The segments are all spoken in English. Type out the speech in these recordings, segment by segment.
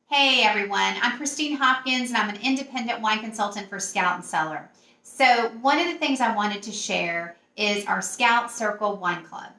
Hey everyone, I'm Christine Hopkins and I'm an independent wine consultant for Scout and Cellar. So one of the things I wanted to share is our Scout Circle Wine Club.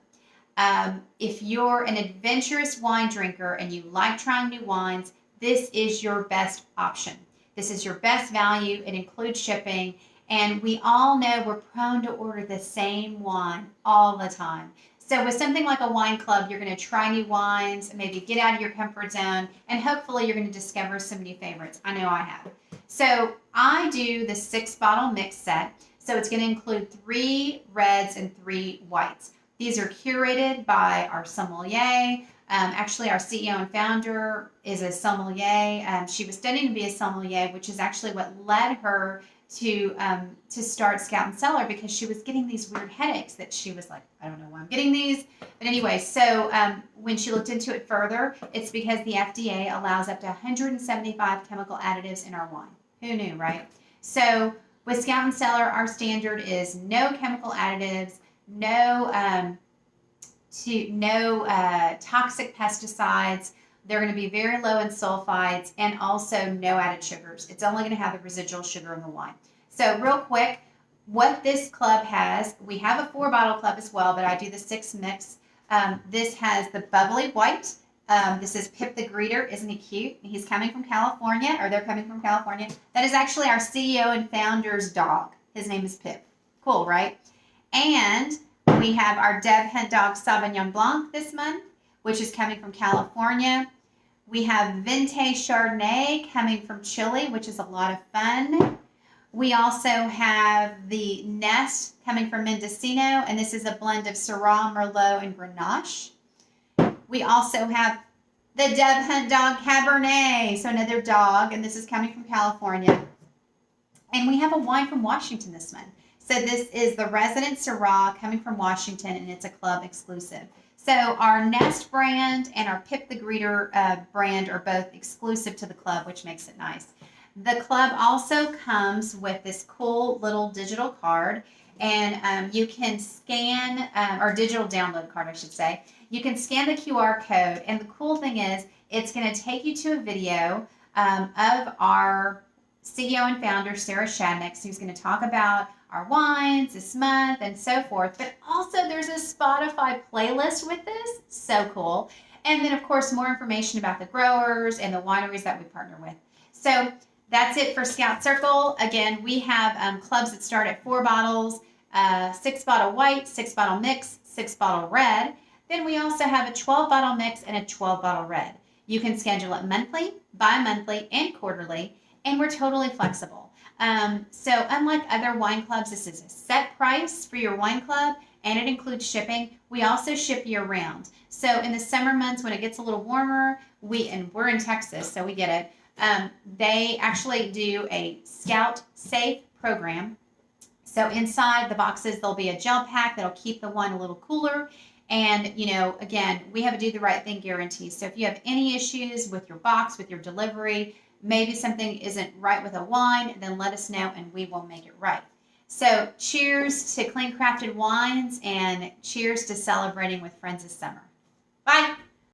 If you're an adventurous wine drinker and you like trying new wines, this is your best option. This is your best value. It includes shipping. And we all know we're prone to order the same wine all the time. So with something like a wine club, you're going to try new wines, maybe get out of your comfort zone, and hopefully you're going to discover some new favorites. I know I have. So I do the 6-bottle mix set. So it's going to include 3 reds and 3 whites. These are curated by our sommelier. Actually, our CEO and founder is a sommelier. She was studying to be a sommelier, which is actually what led her to start Scout and Cellar, because she was getting these weird headaches that she was like, I don't know why I'm getting these. But anyway, so when she looked into it further, it's because the FDA allows up to 175 chemical additives in our wine. Who knew, right? So with Scout and Cellar, our standard is no chemical additives, no toxic pesticides. They're going to be very low in sulfides, and also no added sugars. It's only going to have the residual sugar in the wine. So real quick, what this club has, we have a 4-bottle club as well, but I do the 6 mix. This has the bubbly white. This is Pip the Greeter. Isn't he cute? He's coming from California, or they're coming from California. That is actually our CEO and founder's dog. His name is Pip. Cool, right? And we have our Dev Hen Dog Sauvignon Blanc this month, which is coming from California. We have Vente Chardonnay coming from Chile, which is a lot of fun. We also have the Nest coming from Mendocino, and this is a blend of Syrah, Merlot, and Grenache. We also have the Deb Hunt Dog Cabernet, so another dog, and this is coming from California. And we have a wine from Washington this month. So this is the Resident Syrah coming from Washington, and it's a club exclusive. So our Nest brand and our Pip the Greeter brand are both exclusive to the club, which makes it nice. The club also comes with this cool little digital card, and you can scan, or digital download card, I should say. You can scan the QR code, and the cool thing is it's going to take you to a video of our CEO and founder, Sarah Shadnick, who's going to talk about our wines this month and so forth. But also there's a Spotify playlist with this. So cool. And then, of course, more information about the growers and the wineries that we partner with. So that's it for Scout Circle. Again, we have clubs that start at 4 bottles, 6-bottle white, 6-bottle mix, 6-bottle red. Then we also have a 12-bottle mix and a 12-bottle red. You can schedule it monthly, bi-monthly, and quarterly, and we're totally flexible. So unlike other wine clubs, this is a set price for your wine club, and it includes shipping. We also ship year round. So in the summer months when it gets a little warmer, we're in Texas, so we get it. They actually do a Scout Safe program. So inside the boxes, there'll be a gel pack that'll keep the wine a little cooler. And, you know, again, we have a do the right thing guarantee. So if you have any issues with your box, with your delivery, maybe something isn't right with a wine, then let us know and we will make it right. So cheers to clean crafted wines, and cheers to celebrating with friends this summer. Bye.